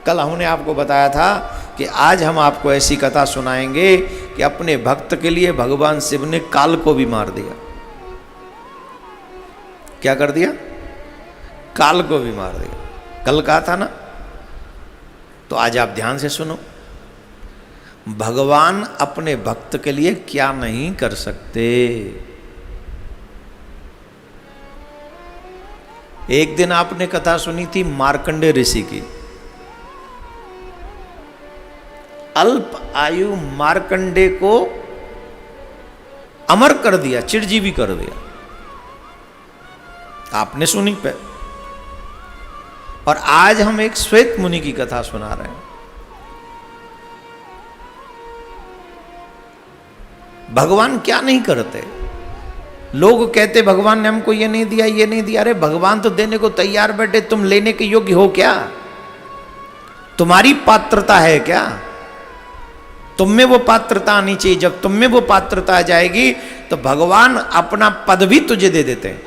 कल हमने आपको बताया था कि आज हम आपको ऐसी कथा सुनाएंगे कि अपने भक्त के लिए भगवान शिव ने काल को भी मार दिया। क्या कर दिया? काल को भी मार दिया। कल कहा था ना, तो आज आप ध्यान से सुनो। भगवान अपने भक्त के लिए क्या नहीं कर सकते। एक दिन आपने कथा सुनी थी मार्कंडेय ऋषि की। अल्प आयु मार्कंडेय को अमर कर दिया, चिरजीवी कर दिया। आपने सुनी पे। और आज हम एक श्वेत मुनि की कथा सुना रहे हैं। भगवान क्या नहीं करते। लोग कहते भगवान ने हमको ये नहीं दिया, ये नहीं दिया। अरे भगवान तो देने को तैयार बैठे, तुम लेने के योग्य हो क्या? तुम्हारी पात्रता है क्या? तुम में वो पात्रता आनी चाहिए। जब तुम में वो पात्रता आ जाएगी तो भगवान अपना पद भी तुझे दे देते हैं।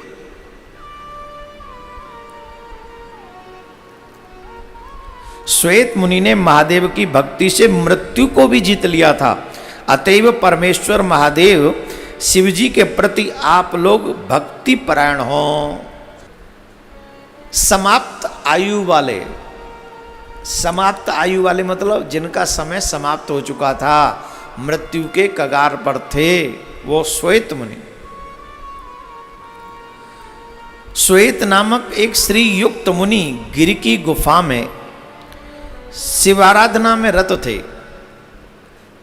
श्वेत मुनि ने महादेव की भक्ति से मृत्यु को भी जीत लिया था। अतएव परमेश्वर महादेव शिव जी के प्रति आप लोग भक्ति परायण हो। समाप्त आयु वाले, समाप्त आयु वाले मतलब जिनका समय समाप्त हो चुका था, मृत्यु के कगार पर थे, वो श्वेत मुनि। श्वेत नामक एक श्री युक्त मुनि गिर की गुफा में शिवाराधना में रत थे।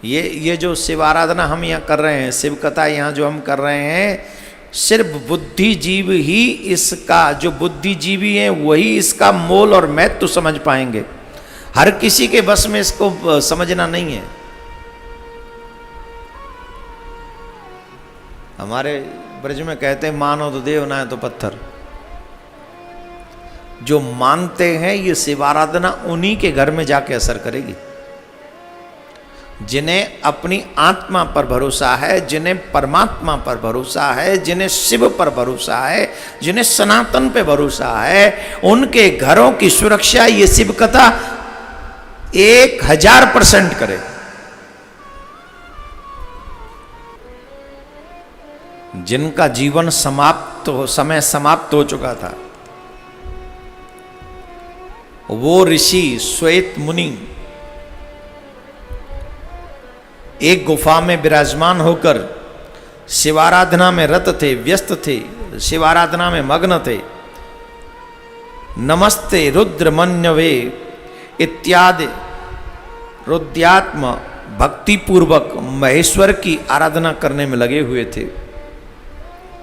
ये जो शिवाराधना हम यहाँ कर रहे हैं, शिव कथा यहाँ जो हम कर रहे हैं, सिर्फ बुद्धिजीव ही इसका, जो बुद्धिजीवी हैं वही इसका मोल और महत्व समझ पाएंगे। हर किसी के बस में इसको समझना नहीं है। हमारे ब्रज में कहते हैं मानो तो देव ना है तो पत्थर। जो मानते हैं ये शिवाराधना उन्हीं के घर में जाके असर करेगी। जिन्हें अपनी आत्मा पर भरोसा है, जिन्हें परमात्मा पर भरोसा है, जिन्हें शिव पर भरोसा है, जिन्हें सनातन पे भरोसा है, उनके घरों की सुरक्षा ये शिव कथा 1000% करे। जिनका जीवन समाप्त हो, समय समाप्त हो चुका था, वो ऋषि श्वेत मुनि एक गुफा में विराजमान होकर शिवाराधना में रत थे, व्यस्त थे, शिवाराधना में मग्न थे। नमस्ते रुद्र मन्यवे इत्यादि रुद्रात्म भक्ति पूर्वक महेश्वर की आराधना करने में लगे हुए थे।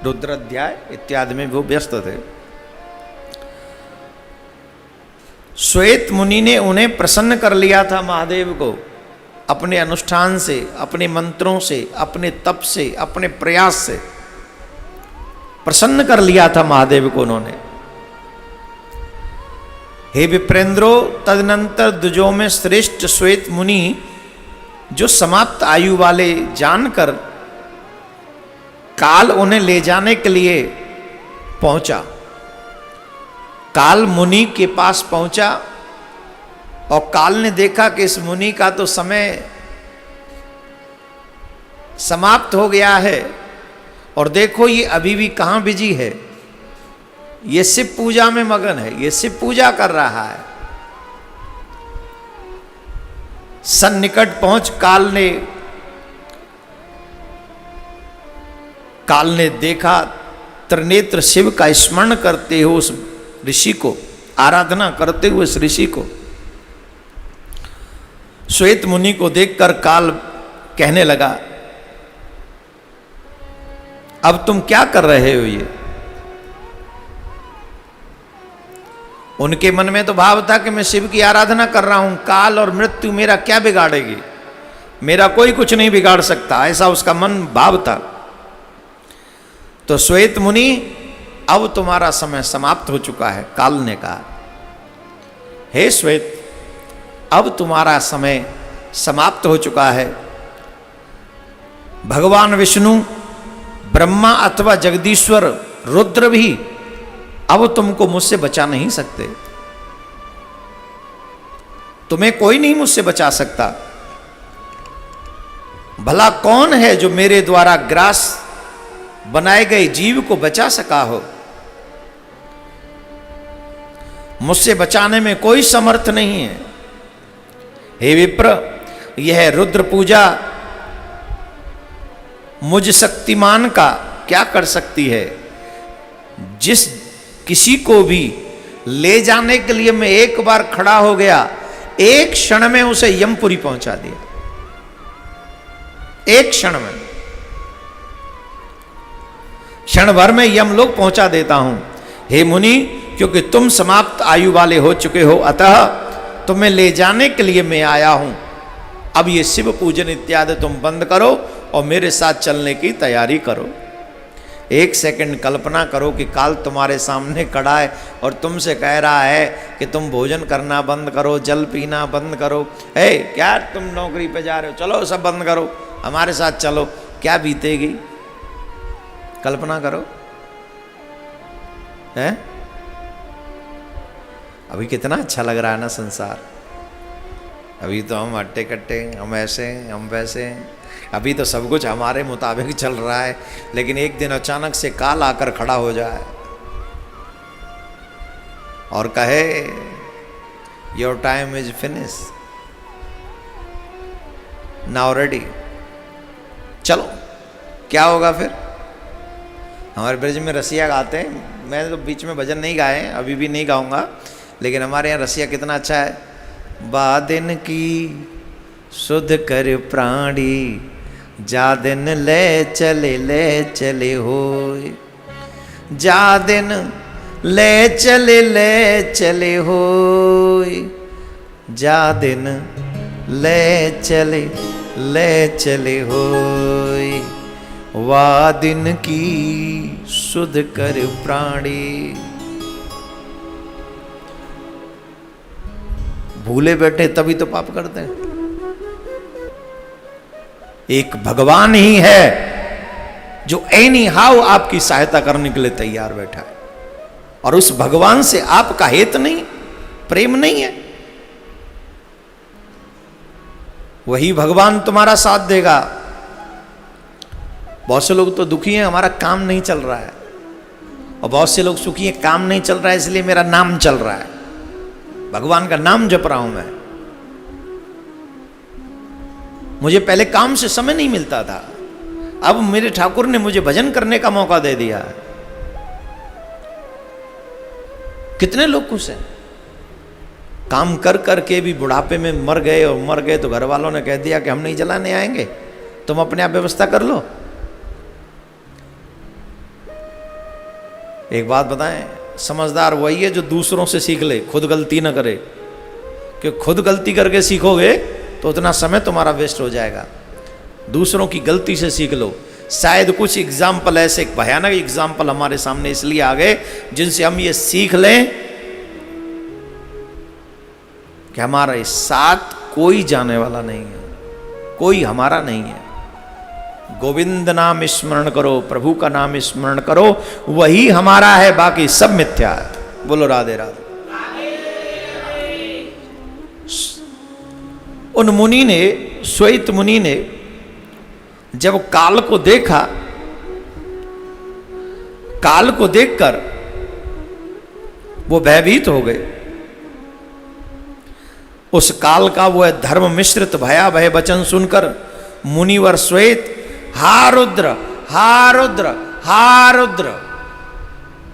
रुद्राध्याय इत्यादि में वो व्यस्त थे। श्वेत मुनि ने उन्हें प्रसन्न कर लिया था, महादेव को, अपने अनुष्ठान से, अपने मंत्रों से, अपने तप से, अपने प्रयास से प्रसन्न कर लिया था महादेव को उन्होंने। हे विप्रेंद्रो, तदनंतर द्विजों में श्रेष्ठ श्वेत मुनि जो समाप्त आयु वाले जानकर काल उन्हें ले जाने के लिए पहुंचा। काल मुनि के पास पहुंचा और काल ने देखा कि इस मुनि का तो समय समाप्त हो गया है और देखो ये अभी भी कहां बिजी है। ये शिव पूजा में मगन है, ये शिव पूजा कर रहा है। सन्निकट पहुंच काल ने देखा, त्रिनेत्र शिव का स्मरण करते हुए उस ऋषि को, आराधना करते हुए इस ऋषि को, श्वेत मुनि को देखकर काल कहने लगा, अब तुम क्या कर रहे हो? ये उनके मन में तो भाव था कि मैं शिव की आराधना कर रहा हूं, काल और मृत्यु मेरा क्या बिगाड़ेगी, मेरा कोई कुछ नहीं बिगाड़ सकता, ऐसा उसका मन भाव था। तो श्वेत मुनि, अब तुम्हारा समय समाप्त हो चुका है। काल ने कहा, हे श्वेत, अब तुम्हारा समय समाप्त हो चुका है। भगवान विष्णु, ब्रह्मा अथवा जगदीश्वर रुद्र भी अब तुमको मुझसे बचा नहीं सकते। तुम्हें कोई नहीं मुझसे बचा सकता। भला कौन है जो मेरे द्वारा ग्रास बनाए गए जीव को बचा सका हो? मुझसे बचाने में कोई समर्थ नहीं है। हे विप्र, यह रुद्र पूजा मुझ शक्तिमान का क्या कर सकती है? जिस किसी को भी ले जाने के लिए मैं एक बार खड़ा हो गया, एक क्षण में उसे यमपुरी पहुंचा दिया। एक क्षण में, क्षण भर में यमलोक पहुंचा देता हूं। हे मुनि, क्योंकि तुम समाप्त आयु वाले हो चुके हो, अतः तुम्हें ले जाने के लिए मैं आया हूं। अब ये शिव पूजन इत्यादि तुम बंद करो और मेरे साथ चलने की तैयारी करो। एक सेकंड कल्पना करो कि काल तुम्हारे सामने खड़ा है और तुमसे कह रहा है कि तुम भोजन करना बंद करो, जल पीना बंद करो। हे, क्या तुम नौकरी पे जा रहे हो? चलो सब बंद करो, हमारे साथ चलो। क्या बीतेगी? कल्पना करो। है? अभी कितना अच्छा लग रहा है ना संसार। अभी तो हम हट्टे कट्टे, हम ऐसे, हम वैसे, अभी तो सब कुछ हमारे मुताबिक चल रहा है। लेकिन एक दिन अचानक से काल आकर खड़ा हो जाए और कहे your time is finish, now ready, चलो। क्या होगा फिर? हमारे ब्रज में रसिया गाते हैं। मैं तो बीच में भजन नहीं गाए, अभी भी नहीं गाऊंगा, लेकिन हमारे यहाँ रसिया कितना अच्छा है। बादिन की सुध कर प्राणी, जा दिन ले चले होय, जा दिन ले चले होय, जा दिन ले चले होय, वा दिन की सुध कर प्राणी। भूले बैठे तभी तो पाप करते हैं। एक भगवान ही है जो एनी हाउ आपकी सहायता करने के लिए तैयार बैठा है, और उस भगवान से आपका हित नहीं, प्रेम नहीं है। वही भगवान तुम्हारा साथ देगा। बहुत से लोग तो दुखी हैं, हमारा काम नहीं चल रहा है, और बहुत से लोग सुखी हैं, काम नहीं चल रहा है इसलिए मेरा नाम चल रहा है, भगवान का नाम जप रहा हूं मैं। मुझे पहले काम से समय नहीं मिलता था, अब मेरे ठाकुर ने मुझे भजन करने का मौका दे दिया। कितने लोग खुश हैं? काम कर करके भी बुढ़ापे में मर गए, और मर गए तो घर वालों ने कह दिया कि हम नहीं जलाने आएंगे, तुम अपने आप व्यवस्था कर लो। एक बात बताएं, समझदार वही है जो दूसरों से सीख ले, खुद गलती ना करे। कि खुद गलती करके सीखोगे तो उतना समय तुम्हारा वेस्ट हो जाएगा। दूसरों की गलती से सीख लो। शायद कुछ एग्जाम्पल ऐसे, भयानक एग्जाम्पल हमारे सामने इसलिए आ गए जिनसे हम ये सीख लें कि हमारे साथ कोई जाने वाला नहीं है, कोई हमारा नहीं है। गोविंद नाम स्मरण करो, प्रभु का नाम स्मरण करो, वही हमारा है, बाकी सब मिथ्या है। बोलो राधे राधे। उन मुनि ने, श्वेत मुनि ने जब काल को देखा, काल को देखकर वो भयभीत हो गए। उस काल का वह धर्म मिश्रित भयावह वचन सुनकर मुनिवर श्वेत हा रुद्र, हा रुद्र, हा रुद्र,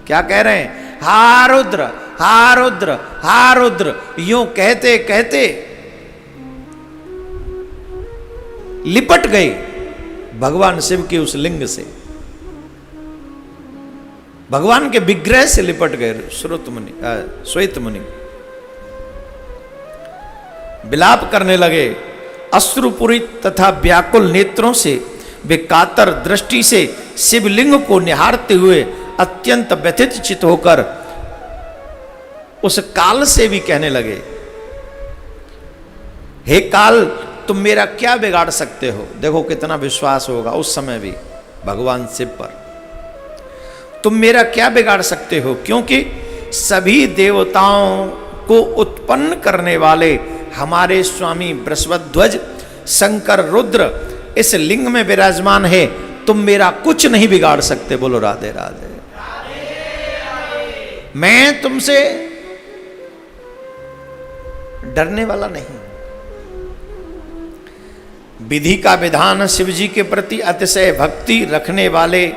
क्या कह रहे हैं? हा रुद्र, हा रुद्र, हा रुद्र। यूं कहते कहते लिपट गए भगवान शिव के उस लिंग से, भगवान के विग्रह से लिपट गए श्वेत मुनि। विलाप करने लगे। अश्रुपूरित तथा व्याकुल नेत्रों से वे कातर दृष्टि से शिवलिंग को निहारते हुए अत्यंत व्यथित चित होकर उस काल से भी कहने लगे, हे काल, तुम मेरा क्या बिगाड़ सकते हो? देखो कितना विश्वास होगा उस समय भी भगवान शिव पर। तुम मेरा क्या बिगाड़ सकते हो? क्योंकि सभी देवताओं को उत्पन्न करने वाले हमारे स्वामी बृहस्पतिध्वज शंकर रुद्र इस लिंग में विराजमान है, तुम मेरा कुछ नहीं बिगाड़ सकते। बोलो राधे राधे। मैं तुमसे डरने वाला नहीं। विधि का विधान शिव जी के प्रति अतिशय भक्ति रखने वाले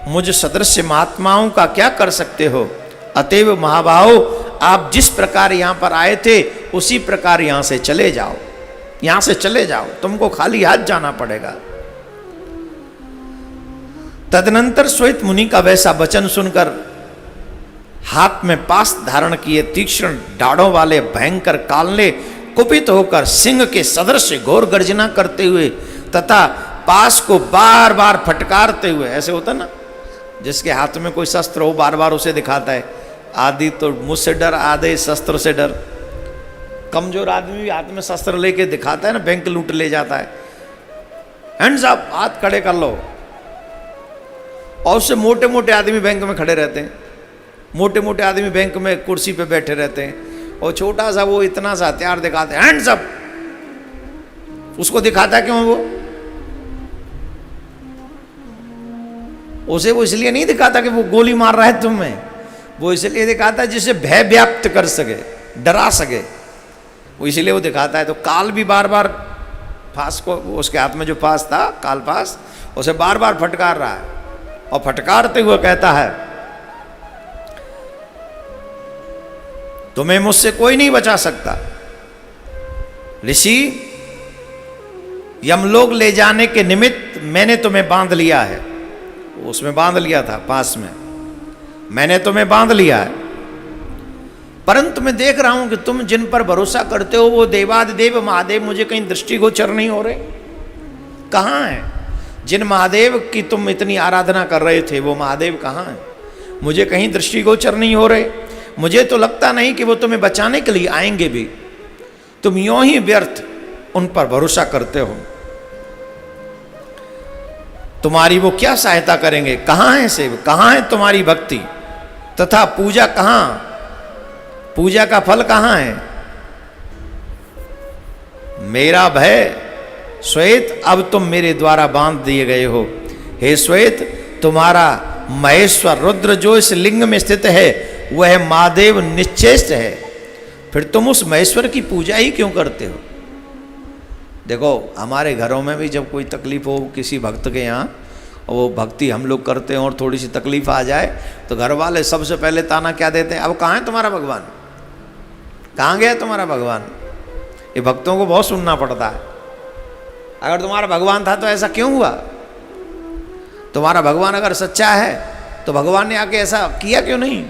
मुझ सदृश महात्माओं का क्या कर सकते हो। अतएव महाभाव, आप जिस प्रकार यहां पर आए थे उसी प्रकार यहां से चले जाओ, यहां से चले जाओ, तुमको खाली हाथ जाना पड़ेगा। तदनंतर श्वेत मुनि का वैसा वचन सुनकर हाथ में पास धारण किए तीक्ष्ण दाढ़ों वाले भयंकर काल ने कुपित होकर सिंह के सदृश घोर गर्जना करते हुए तथा पास को बार बार फटकारते हुए, ऐसे होता ना जिसके हाथ में कोई शस्त्र हो बार बार उसे दिखाता है, आदि तो मुझसे डर, आधे शस्त्र से डर। कमजोर आदमी भी हाथ में शस्त्र लेके दिखाता है ना, बैंक लूट ले जाता है, हैंड्स अप, हाथ खड़े कर लो। और उससे मोटे मोटे आदमी बैंक में खड़े रहते हैं, मोटे मोटे आदमी बैंक में कुर्सी पे बैठे रहते हैं, और छोटा सा वो इतना सा हथियार दिखाते हैं, हैंड्स अप। उसको दिखाता क्यों वो? उसे वो इसलिए नहीं दिखाता कि वो गोली मार रहा है तुम्हें, वो इसलिए दिखाता है जिससे भय व्याप्त कर सके, डरा सके, वो इसलिए वो दिखाता है। तो काल भी बार बार फांस को, उसके हाथ में जो फांस था काल फांस, उसे बार बार फटकार रहा है, और फटकारते हुए कहता है तुम्हें मुझसे कोई नहीं बचा सकता। ऋषि, यमलोक ले जाने के निमित्त मैंने तुम्हें बांध लिया है, उसमें बांध लिया था पास में, मैंने तुम्हें बांध लिया है, परंतु मैं देख रहा हूं कि तुम जिन पर भरोसा करते हो वो देवादिदेव महादेव मुझे कहीं दृष्टिगोचर नहीं हो रहे। कहाँ हैं जिन महादेव की तुम इतनी आराधना कर रहे थे, वो महादेव कहाँ हैं? मुझे कहीं दृष्टिगोचर नहीं हो रहे। मुझे तो लगता नहीं कि वो तुम्हें बचाने के लिए आएंगे भी, तुम यूं ही व्यर्थ उन पर भरोसा करते हो। तुम्हारी वो क्या सहायता करेंगे? कहाँ है शिव, कहाँ है तुम्हारी भक्ति तथा पूजा, कहाँ, पूजा का फल कहाँ है? मेरा भय श्वेत, अब तुम मेरे द्वारा बांध दिए गए हो। हे श्वेत, तुम्हारा महेश्वर रुद्र जो इस लिंग में स्थित है वह महादेव निश्चेष्ट है, फिर तुम उस महेश्वर की पूजा ही क्यों करते हो? देखो हमारे घरों में भी जब कोई तकलीफ हो किसी भक्त के यहाँ, और वो भक्ति हम लोग करते हैं और थोड़ी सी तकलीफ आ जाए तो घर वाले सबसे पहले ताना क्या देते हैं? अब कहाँ है तुम्हारा भगवान, कहाँ गया तुम्हारा भगवान? ये भक्तों को बहुत सुनना पड़ता है। अगर तुम्हारा भगवान था तो ऐसा क्यों हुआ? तुम्हारा भगवान अगर सच्चा है तो भगवान ने आके ऐसा किया क्यों नहीं?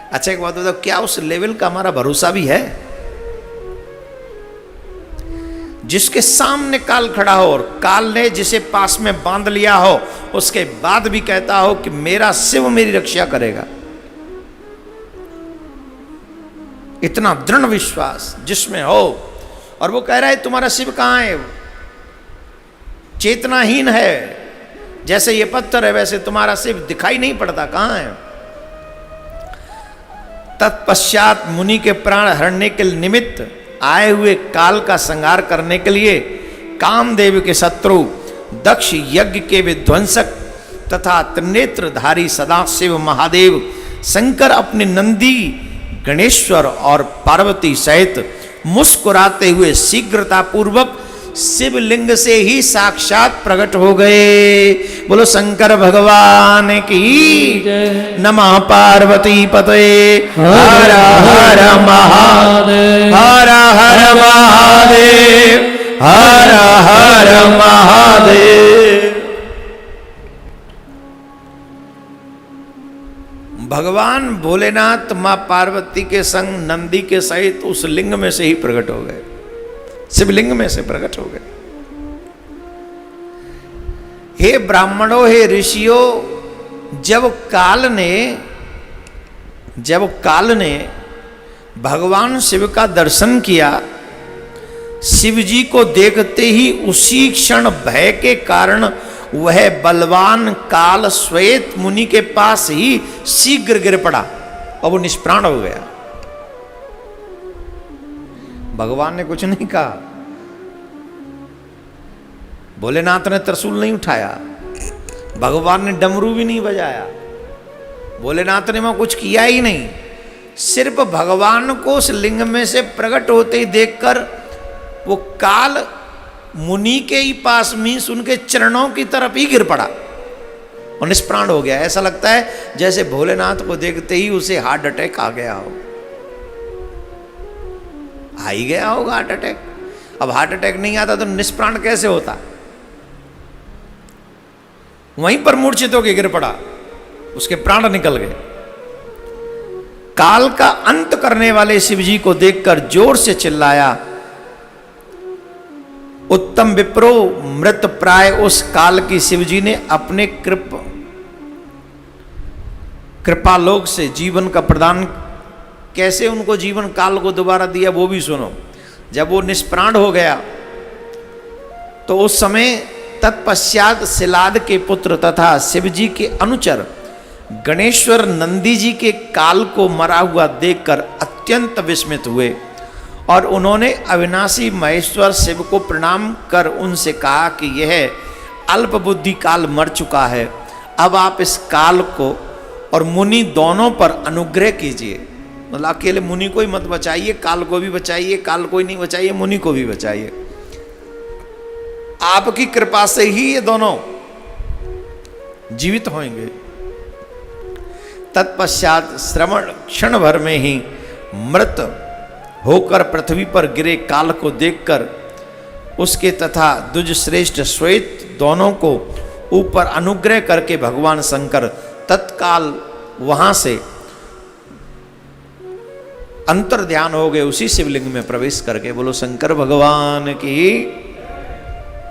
अच्छा एक बात बताओ, क्या उस लेवल का हमारा भरोसा भी है? जिसके सामने काल खड़ा हो और काल ने जिसे पास में बांध लिया हो, उसके बाद भी कहता हो कि मेरा शिव मेरी रक्षा करेगा। इतना दृढ़ विश्वास जिसमें हो, और वो कह रहा है तुम्हारा शिव कहाँ है? चेतनाहीन है, जैसे ये पत्थर है वैसे तुम्हारा शिव दिखाई नहीं पड़ता, कहाँ है? तत्पश्चात मुनि के प्राण हरने के निमित्त आए हुए काल का संहार करने के लिए कामदेव के शत्रु दक्ष यज्ञ के विध्वंसक तथा त्रिनेत्रधारी सदाशिव महादेव शंकर अपने नंदी गणेश्वर और पार्वती सहित मुस्कुराते हुए शीघ्रता पूर्वक शिवलिंग से ही साक्षात प्रकट हो गए। बोलो शंकर भगवान की नमः। पार्वती पते हर हर महादेव, हर हर महादेव, हर हर महादेव। भगवान भोलेनाथ मां पार्वती के संग नंदी के सहित उस लिंग में से ही प्रकट हो गए, शिवलिंग में से प्रकट हो गए। हे ब्राह्मणों, हे ऋषियों, जब काल ने भगवान शिव का दर्शन किया, शिव जी को देखते ही उसी क्षण भय के कारण वह बलवान काल श्वेत मुनि के पास ही शीघ्र गिर पड़ा और वो निष्प्राण हो गया। भगवान ने कुछ नहीं कहा। भोलेनाथ ने त्रिशूल नहीं उठाया, भगवान ने डमरू भी नहीं बजाया, भोलेनाथ ने वहां कुछ किया ही नहीं। सिर्फ भगवान को उस लिंग में से प्रकट होते ही देखकर वो काल मुनि के ही पास मींस उनके चरणों की तरफ ही गिर पड़ा और निष्प्राण हो गया। ऐसा लगता है जैसे भोलेनाथ को देखते ही उसे हार्ट अटैक आ गया हो। आ ही गया होगा हार्ट अटैक। अब हार्ट अटैक नहीं आता तो निष्प्राण कैसे होता? वहीं पर मूर्छित होकर गिर पड़ा, उसके प्राण निकल गए। काल का अंत करने वाले शिव जी को देखकर जोर से चिल्लाया, उत्तम विप्रो मृत प्राय उस काल की शिव जी ने अपने कृपालोक से जीवन का प्रदान कैसे उनको जीवन काल को दोबारा दिया वो भी सुनो। जब वो निष्प्राण हो गया तो उस समय तत्पश्चात शिलाद के पुत्र तथा शिव जी के अनुचर गणेश्वर नंदी जी के काल को मरा हुआ देखकर अत्यंत विस्मित हुए और उन्होंने अविनाशी महेश्वर शिव को प्रणाम कर उनसे कहा कि यह अल्प बुद्धि काल मर चुका है, अब आप इस काल को और मुनि दोनों पर अनुग्रह कीजिए। मतलब अकेले मुनि को ही मत बचाइए, काल को भी बचाइए, काल को ही नहीं बचाइए, मुनि को भी बचाइए। आपकी कृपा से ही ये दोनों जीवित होंगे। तत्पश्चात श्रवण क्षण भर में ही मृत होकर पृथ्वी पर गिरे काल को देखकर उसके तथा द्विज श्रेष्ठ श्वेत दोनों को ऊपर अनुग्रह करके भगवान शंकर तत्काल वहां से अंतर ध्यान हो गए, उसी शिवलिंग में प्रवेश करके। बोलो शंकर भगवान की।